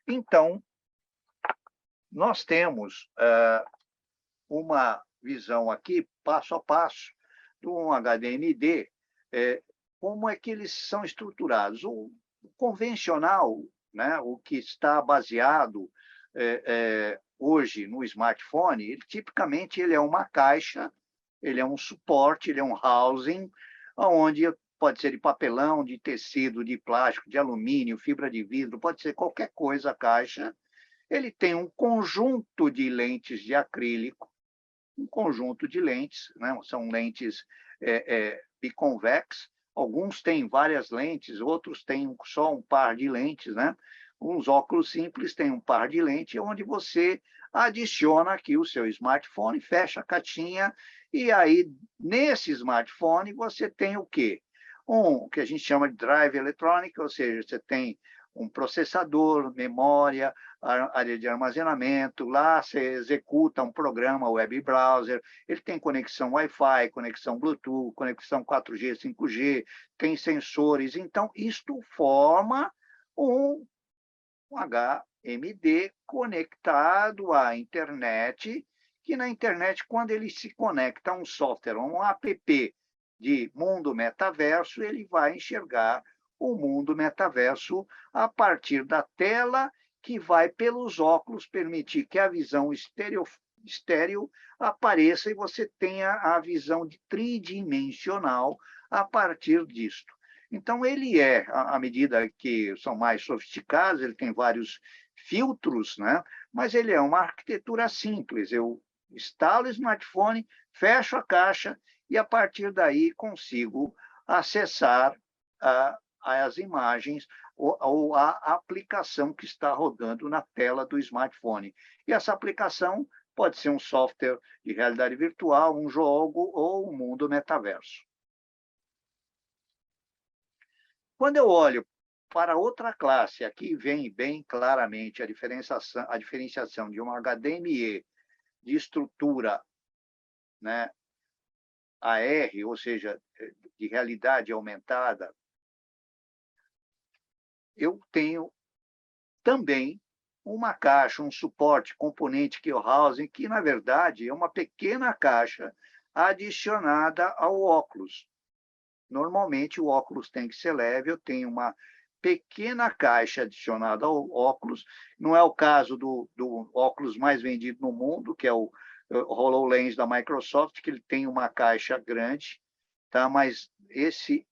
Então, nós temos uma visão aqui, passo a passo, de um HDMD, como é que eles são estruturados. O convencional, né, o que está baseado hoje no smartphone, tipicamente ele é uma caixa, ele é um suporte, ele é um housing, onde pode ser de papelão, de tecido, de plástico, de alumínio, fibra de vidro, pode ser qualquer coisa a caixa. Ele tem um conjunto de lentes de acrílico, um conjunto de lentes, né? São lentes biconvex, alguns têm várias lentes, outros têm só um par de lentes, né? Uns óculos simples têm um par de lentes, onde você adiciona aqui o seu smartphone, fecha a caixinha, e aí, nesse smartphone, você tem o quê? O que a gente chama de drive eletrônica, ou seja, você tem um processador, memória, área de armazenamento, lá você executa um programa web browser, ele tem conexão Wi-Fi, conexão Bluetooth, conexão 4G, 5G, tem sensores. Então, isto forma um HMD conectado à internet, que na internet, quando ele se conecta a um software, a um app de mundo metaverso, ele vai enxergar o mundo metaverso a partir da tela, que vai pelos óculos permitir que a visão estéreo apareça e você tenha a visão tridimensional a partir disto. Então, ele à medida que são mais sofisticados, ele tem vários filtros, né? Mas ele é uma arquitetura simples. Eu instalo o smartphone, fecho a caixa e, a partir daí, consigo acessar as imagens ou a aplicação que está rodando na tela do smartphone. E essa aplicação pode ser um software de realidade virtual, um jogo ou um mundo metaverso. Quando eu olho para outra classe, aqui vem bem claramente a diferenciação de um HDMI de estrutura, né, AR, ou seja, de realidade aumentada. Eu tenho também uma caixa, um suporte, componente que é o housing, que, na verdade, é uma pequena caixa adicionada ao óculos. Normalmente, o óculos tem que ser leve, eu tenho uma pequena caixa adicionada ao óculos. Não é o caso do óculos mais vendido no mundo, que é o HoloLens da Microsoft, que ele tem uma caixa grande, tá? Mas esse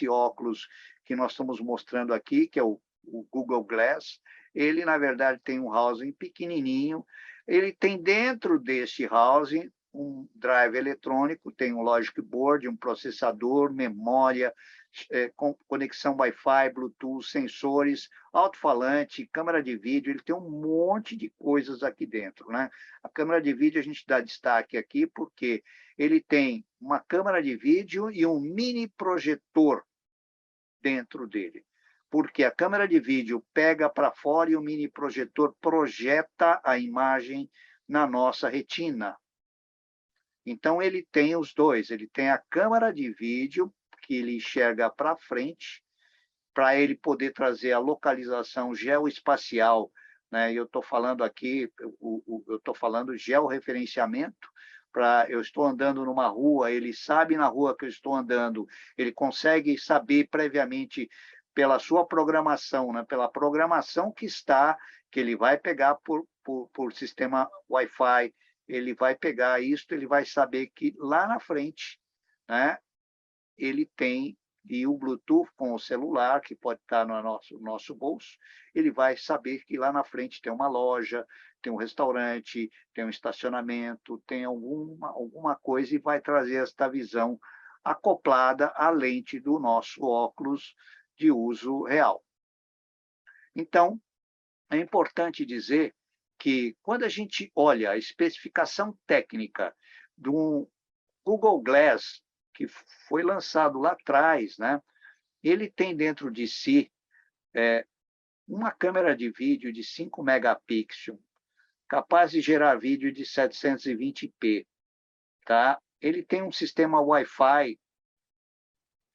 óculos que nós estamos mostrando aqui, que é o Google Glass, ele, na verdade, tem um housing pequenininho. Ele tem dentro desse housing um drive eletrônico, tem um logic board, um processador, memória, conexão Wi-Fi, Bluetooth, sensores, alto-falante, câmera de vídeo, ele tem um monte de coisas aqui dentro, né? A câmera de vídeo a gente dá destaque aqui porque ele tem uma câmera de vídeo e um mini projetor dentro dele. Porque a câmera de vídeo pega para fora e o mini projetor projeta a imagem na nossa retina. Então, ele tem os dois. Ele tem a câmera de vídeo, que ele enxerga para frente, para ele poder trazer a localização geoespacial, né? Eu estou falando aqui, eu estou falando georreferenciamento, eu estou andando numa rua, ele sabe na rua que eu estou andando, ele consegue saber previamente pela sua programação, né? Pela programação que ele vai pegar por sistema Wi-Fi, ele vai pegar isso, ele vai saber que lá na frente, né, ele tem, e o Bluetooth com o celular, que pode estar no nosso bolso, ele vai saber que lá na frente tem uma loja, tem um restaurante, tem um estacionamento, tem alguma coisa, e vai trazer esta visão acoplada à lente do nosso óculos de uso real. Então, é importante dizer que, quando a gente olha a especificação técnica do Google Glass, que foi lançado lá atrás, né? Ele tem dentro de si uma câmera de vídeo de 5 megapixels, capaz de gerar vídeo de 720p. Tá? Ele tem um sistema Wi-Fi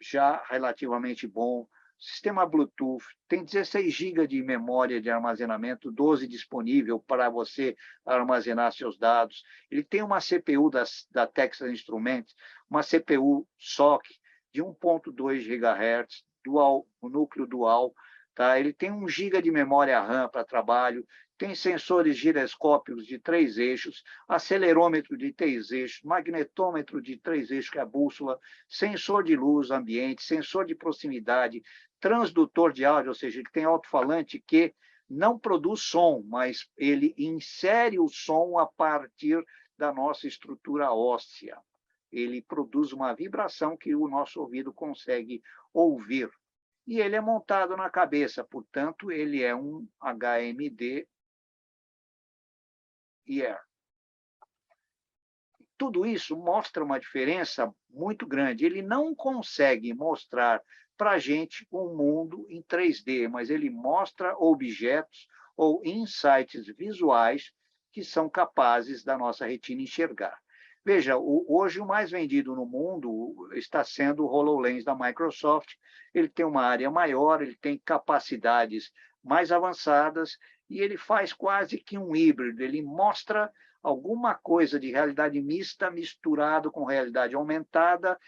já relativamente bom, sistema Bluetooth, tem 16 GB de memória de armazenamento, 12 disponível para você armazenar seus dados. Ele tem uma CPU da Texas Instruments, uma CPU SoC de 1.2 GHz, dual, o núcleo dual. Tá? Ele tem 1 GB de memória RAM para trabalho, tem sensores giroscópicos de 3 eixos, acelerômetro de 3 eixos, magnetômetro de 3 eixos, que é a bússola, sensor de luz ambiente, sensor de proximidade, transdutor de áudio, ou seja, ele tem alto-falante que não produz som, mas ele insere o som a partir da nossa estrutura óssea. Ele produz uma vibração que o nosso ouvido consegue ouvir. E ele é montado na cabeça, portanto, ele é um HMD Ear. Tudo isso mostra uma diferença muito grande. Ele não consegue mostrar para a gente um mundo em 3D, mas ele mostra objetos ou insights visuais que são capazes da nossa retina enxergar. Veja, hoje o mais vendido no mundo está sendo o HoloLens da Microsoft. Ele tem uma área maior, ele tem capacidades mais avançadas e ele faz quase que um híbrido. Ele mostra alguma coisa de realidade mista misturado com realidade aumentada.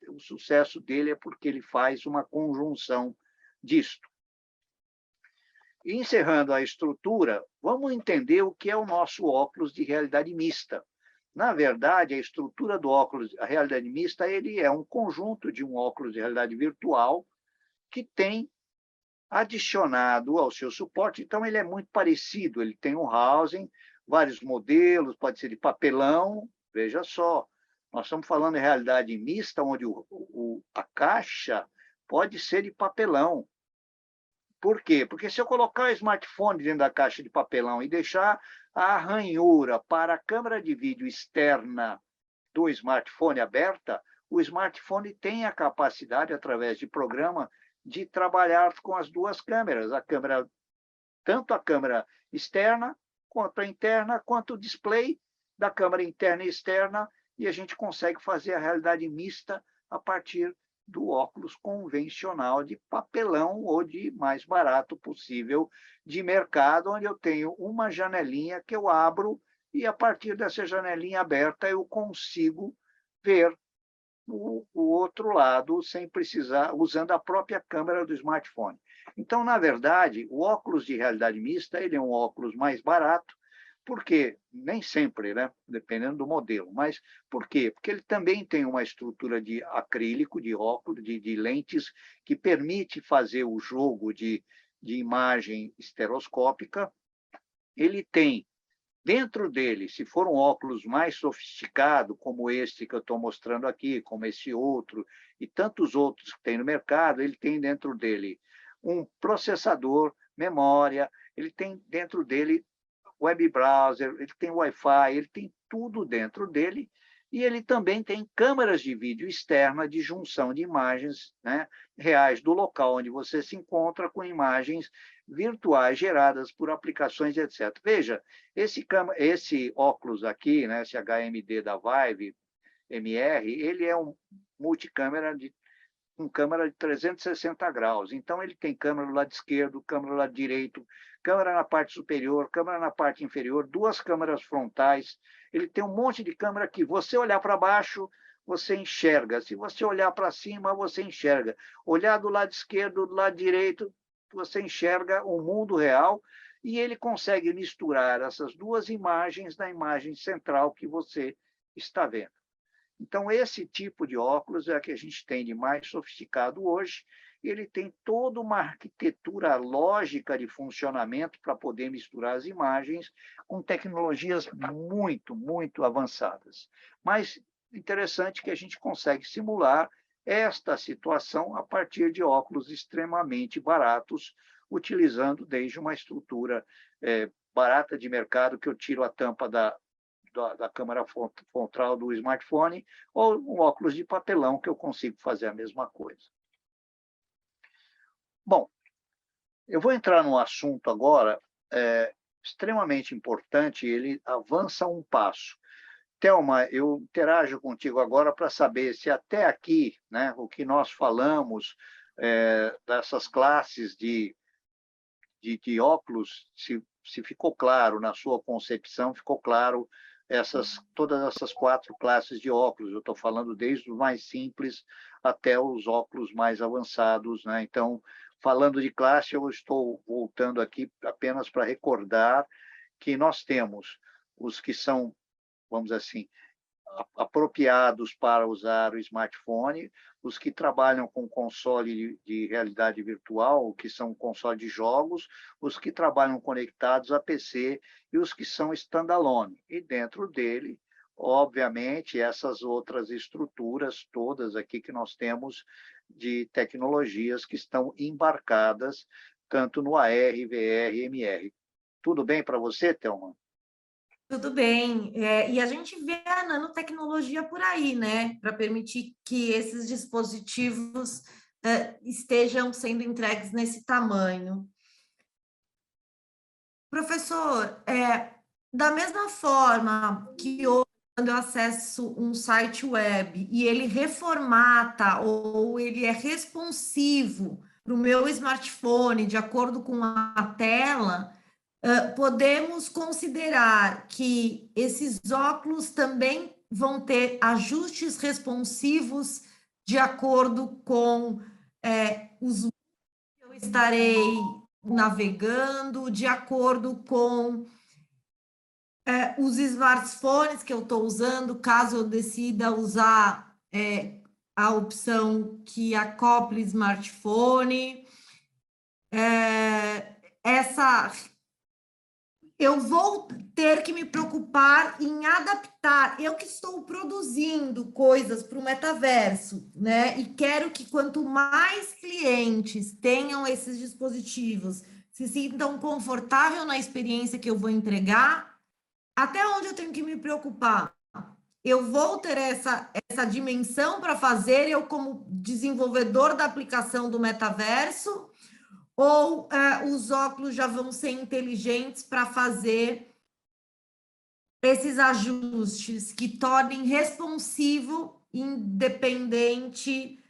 O sucesso dele é porque ele faz uma conjunção disto. E encerrando a estrutura, vamos entender o que é o nosso óculos de realidade mista. Na verdade, a estrutura do óculos, a realidade mista, ele é um conjunto de um óculos de realidade virtual que tem adicionado ao seu suporte. Então, ele é muito parecido. Ele tem um housing, vários modelos, pode ser de papelão. Veja só, nós estamos falando de realidade mista, onde a caixa pode ser de papelão. Por quê? Porque se eu colocar o smartphone dentro da caixa de papelão e deixar a ranhura para a câmera de vídeo externa do smartphone aberta, o smartphone tem a capacidade, através de programa, de trabalhar com as duas câmeras, tanto a câmera externa, quanto a interna, quanto o display da câmera interna e externa, e a gente consegue fazer a realidade mista a partir do óculos convencional de papelão ou de mais barato possível de mercado, onde eu tenho uma janelinha que eu abro e, a partir dessa janelinha aberta, eu consigo ver o outro lado sem precisar, usando a própria câmera do smartphone. Então, na verdade, o óculos de realidade mista ele é um óculos mais barato, porque nem sempre, né? Dependendo do modelo. Mas por quê? Porque ele também tem uma estrutura de acrílico, de óculos, de lentes, que permite fazer o jogo de imagem estereoscópica. Ele tem dentro dele, se for um óculos mais sofisticado, como este que eu estou mostrando aqui, como esse outro, e tantos outros que tem no mercado, ele tem dentro dele um processador, memória, ele tem dentro dele web browser, ele tem Wi-Fi, ele tem tudo dentro dele, e ele também tem câmeras de vídeo externa de junção de imagens, né, reais do local onde você se encontra com imagens virtuais geradas por aplicações, etc. Veja, esse óculos aqui, né, esse HMD da Vive MR, ele é um multicâmera com câmera de 360 graus. Então, ele tem câmera do lado esquerdo, câmera do lado direito, câmera na parte superior, câmera na parte inferior, duas câmeras frontais. Ele tem um monte de câmera que, você olhar para baixo, você enxerga. Se você olhar para cima, você enxerga. Olhar do lado esquerdo, do lado direito, você enxerga o mundo real, e ele consegue misturar essas duas imagens na imagem central que você está vendo. Então, esse tipo de óculos é a que a gente tem de mais sofisticado hoje. Ele tem toda uma arquitetura lógica de funcionamento para poder misturar as imagens com tecnologias muito, muito avançadas. Mas interessante que a gente consegue simular esta situação a partir de óculos extremamente baratos, utilizando desde uma estrutura barata de mercado, que eu tiro a tampa da câmera frontal do smartphone, ou um óculos de papelão, que eu consigo fazer a mesma coisa. Bom, eu vou entrar num assunto agora extremamente importante, ele avança um passo. Thelma, eu interajo contigo agora para saber se até aqui, né, o que nós falamos dessas classes de óculos, se ficou claro na sua concepção, ficou claro todas essas 4 classes de óculos. Eu estou falando desde os mais simples até os óculos mais avançados, né? Então, falando de classe, eu estou voltando aqui apenas para recordar que nós temos os que são, vamos dizer assim, apropriados para usar o smartphone, os que trabalham com console de realidade virtual, que são console de jogos, os que trabalham conectados a PC e os que são standalone. E dentro dele, obviamente, essas outras estruturas todas aqui que nós temos de tecnologias que estão embarcadas tanto no AR, VR e MR. Tudo bem para você, Thelma? Tudo bem. E a gente vê a nanotecnologia por aí, né? Para permitir que esses dispositivos estejam sendo entregues nesse tamanho. Professor, da mesma forma que hoje, quando eu acesso um site web e ele reformata ou ele é responsivo para o meu smartphone de acordo com a tela, podemos considerar que esses óculos também vão ter ajustes responsivos de acordo com os que eu estarei navegando, de acordo com os smartphones que eu estou usando, caso eu decida usar a opção que acople smartphone. Essa eu vou ter que me preocupar em adaptar. Eu que estou produzindo coisas para o metaverso, né? E quero que quanto mais clientes tenham esses dispositivos, se sintam confortável na experiência que eu vou entregar, até onde eu tenho que me preocupar? Eu vou ter essa dimensão para fazer, eu como desenvolvedor da aplicação do metaverso, ou os óculos já vão ser inteligentes para fazer esses ajustes que tornem responsivo, independente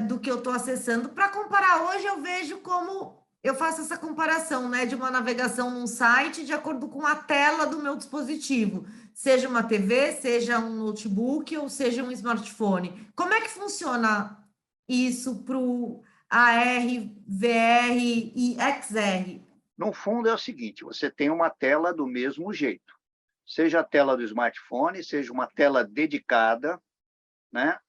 do que eu estou acessando. Para comparar hoje, eu vejo como eu faço essa comparação, né, de uma navegação num site de acordo com a tela do meu dispositivo, seja uma TV, seja um notebook ou seja um smartphone. Como é que funciona isso para o AR, VR e XR? No fundo, é o seguinte: você tem uma tela do mesmo jeito, seja a tela do smartphone, seja uma tela dedicada, né?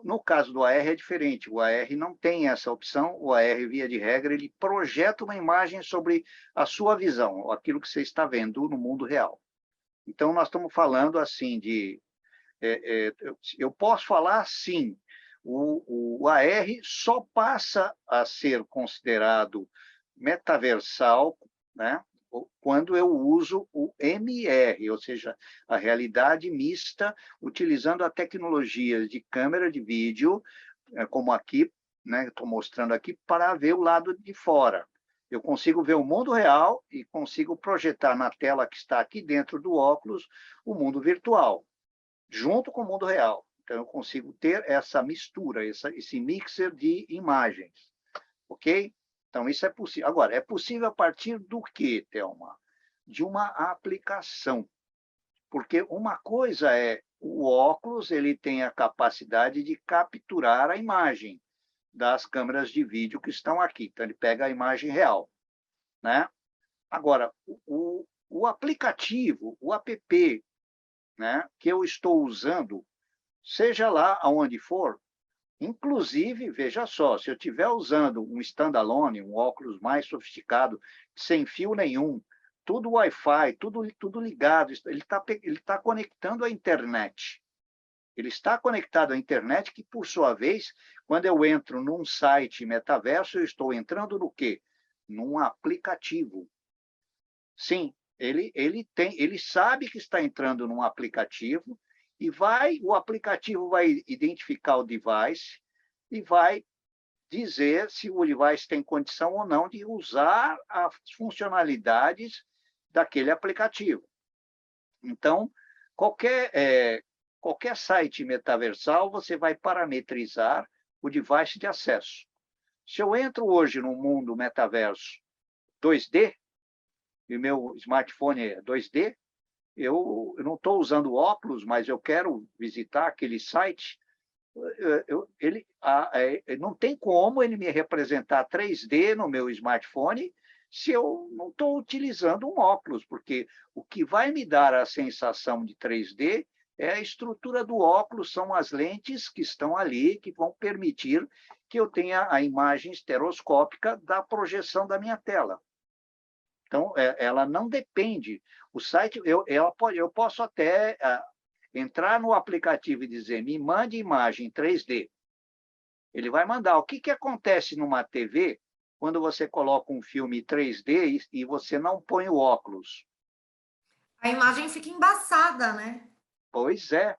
No caso do AR é diferente, o AR não tem essa opção, o AR, via de regra, ele projeta uma imagem sobre a sua visão, aquilo que você está vendo no mundo real. Então, nós estamos falando assim de... eu posso falar, sim, o AR só passa a ser considerado metaversal, né, quando eu uso o MR, ou seja, a realidade mista, utilizando a tecnologia de câmera de vídeo, como aqui, né, estou mostrando aqui, para ver o lado de fora. Eu consigo ver o mundo real e consigo projetar na tela que está aqui dentro do óculos o mundo virtual, junto com o mundo real. Então, eu consigo ter essa mistura, esse mixer de imagens. Ok? Então, isso é possível. Agora, é possível a partir do quê, Thelma? De uma aplicação. Porque uma coisa é o óculos, ele tem a capacidade de capturar a imagem das câmeras de vídeo que estão aqui. Então, ele pega a imagem real, né? Agora, o aplicativo, o app, né, que eu estou usando, seja lá aonde for, inclusive, veja só, se eu estiver usando um standalone, um óculos mais sofisticado, sem fio nenhum, tudo Wi-Fi, tudo ligado, ele tá conectando à internet. Ele está conectado à internet, que, por sua vez, quando eu entro num site metaverso, eu estou entrando no quê? Num aplicativo. Sim, ele sabe que está entrando num aplicativo e o aplicativo vai identificar o device e vai dizer se o device tem condição ou não de usar as funcionalidades daquele aplicativo. Então, qualquer site metaversal, você vai parametrizar o device de acesso. Se eu entro hoje no mundo metaverso 2D, e o meu smartphone é 2D, eu não estou usando óculos, mas eu quero visitar aquele site, não tem como ele me representar 3D no meu smartphone se eu não estou utilizando um óculos, porque o que vai me dar a sensação de 3D é a estrutura do óculos, são as lentes que estão ali, que vão permitir que eu tenha a imagem estereoscópica da projeção da minha tela. Então, ela não depende. O site, eu posso até entrar no aplicativo e dizer, me mande imagem 3D. Ele vai mandar. O que acontece numa TV quando você coloca um filme 3D e você não põe o óculos? A imagem fica embaçada, né? Pois é.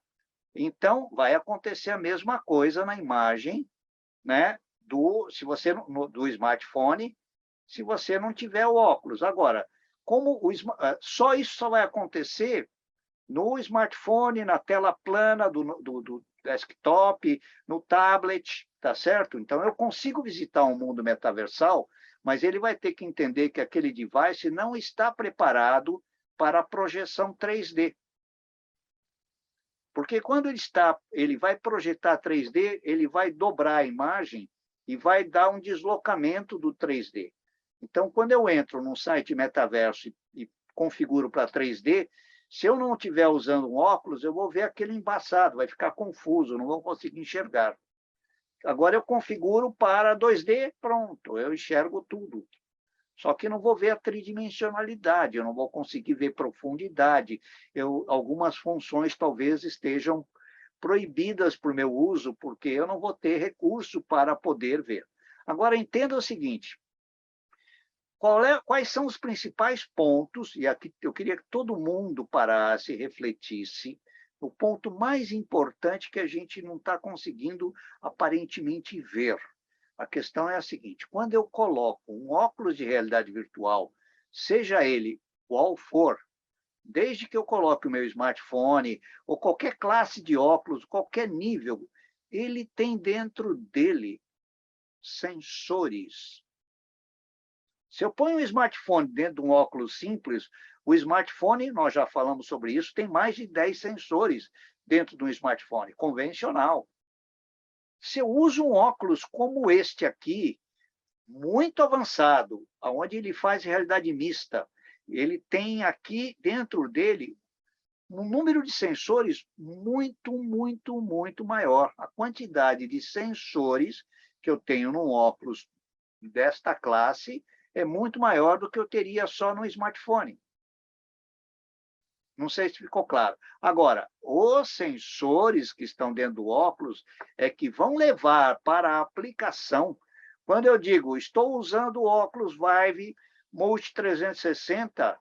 Então, vai acontecer a mesma coisa na imagem, né, se você, do smartphone, se você não tiver o óculos. Agora, só isso só vai acontecer no smartphone, na tela plana do desktop, no tablet, tá certo? Então, eu consigo visitar um mundo metaversal, mas ele vai ter que entender que aquele device não está preparado para a projeção 3D. Porque quando ele vai projetar 3D, ele vai dobrar a imagem e vai dar um deslocamento do 3D. Então, quando eu entro num site metaverso e configuro para 3D, se eu não estiver usando um óculos, eu vou ver aquele embaçado, vai ficar confuso, não vou conseguir enxergar. Agora eu configuro para 2D, pronto, eu enxergo tudo. Só que não vou ver a tridimensionalidade, eu não vou conseguir ver profundidade. Algumas funções talvez estejam proibidas para o meu uso, porque eu não vou ter recurso para poder ver. Agora, entenda o seguinte, quais são os principais pontos, e aqui eu queria que todo mundo parasse e refletisse, o ponto mais importante que a gente não está conseguindo aparentemente ver. A questão é a seguinte, quando eu coloco um óculos de realidade virtual, seja ele qual for, desde que eu coloque o meu smartphone, ou qualquer classe de óculos, qualquer nível, ele tem dentro dele sensores. Se eu ponho um smartphone dentro de um óculos simples, o smartphone, nós já falamos sobre isso, tem mais de 10 sensores dentro de um smartphone convencional. Se eu uso um óculos como este aqui, muito avançado, onde ele faz realidade mista, ele tem aqui dentro dele um número de sensores muito, muito, muito maior. A quantidade de sensores que eu tenho num óculos desta classe é muito maior do que eu teria só no smartphone. Não sei se ficou claro. Agora, os sensores que estão dentro do óculos é que vão levar para a aplicação. Quando eu digo, estou usando o óculos Vive Multi 360,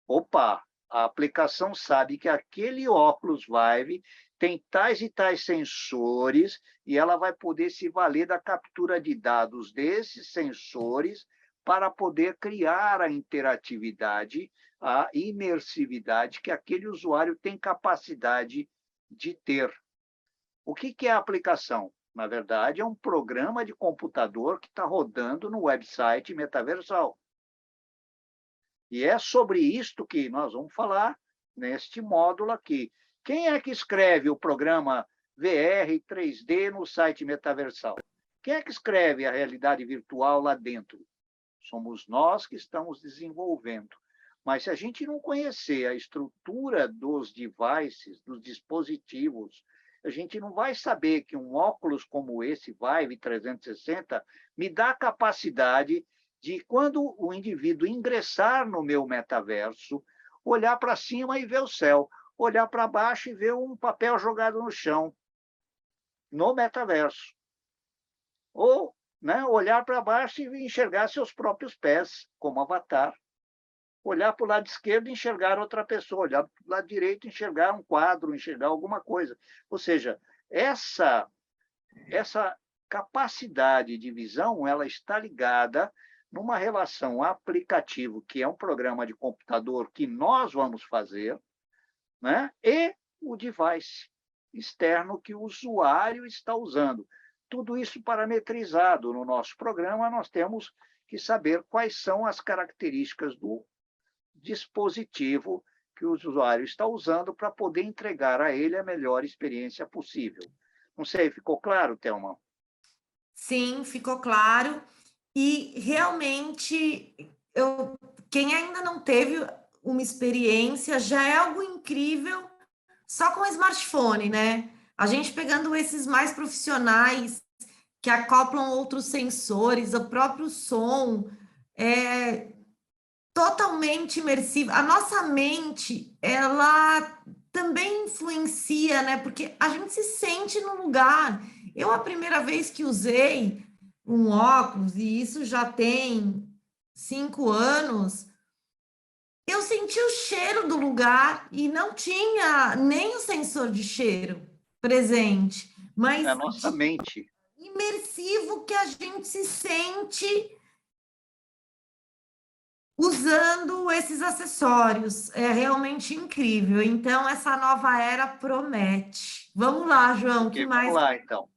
opa, a aplicação sabe que aquele óculos Vive tem tais e tais sensores e ela vai poder se valer da captura de dados desses sensores para poder criar a interatividade, a imersividade que aquele usuário tem capacidade de ter. O que é a aplicação? Na verdade, é um programa de computador que está rodando no website metaversal. E é sobre isto que nós vamos falar neste módulo aqui. Quem é que escreve o programa VR 3D no site metaversal? Quem é que escreve a realidade virtual lá dentro? Somos nós que estamos desenvolvendo. Mas se a gente não conhecer a estrutura dos devices, dos dispositivos, a gente não vai saber que um óculos como esse, Vive 360, me dá a capacidade de, quando o indivíduo ingressar no meu metaverso, olhar para cima e ver o céu, olhar para baixo e ver um papel jogado no chão, no metaverso. Ou, né, olhar para baixo e enxergar seus próprios pés, como avatar. Olhar para o lado esquerdo e enxergar outra pessoa, olhar para o lado direito e enxergar um quadro, enxergar alguma coisa. Ou seja, essa capacidade de visão, ela está ligada numa relação aplicativo, que é um programa de computador que nós vamos fazer, né? E o device externo que o usuário está usando. tudo isso parametrizado no nosso programa, nós temos que saber quais são as características do dispositivo que o usuário está usando para poder entregar a ele a melhor experiência possível. Não sei, ficou claro, Thelma? Sim, ficou claro. E realmente, quem ainda não teve uma experiência já é algo incrível só com o smartphone, né? A gente pegando esses mais profissionais que acoplam outros sensores, o próprio som, é totalmente imersivo. A nossa mente, ela também influencia, né? Porque a gente se sente no lugar. Eu, a primeira vez que usei um óculos, e isso já tem 5 anos, eu senti o cheiro do lugar e não tinha nem o sensor de cheiro presente, É a mas nossa de mente. imersivo que a gente se sente usando esses acessórios. É realmente incrível. Então, essa nova era promete. Vamos lá, João, o que Ok, vamos mais? lá, então.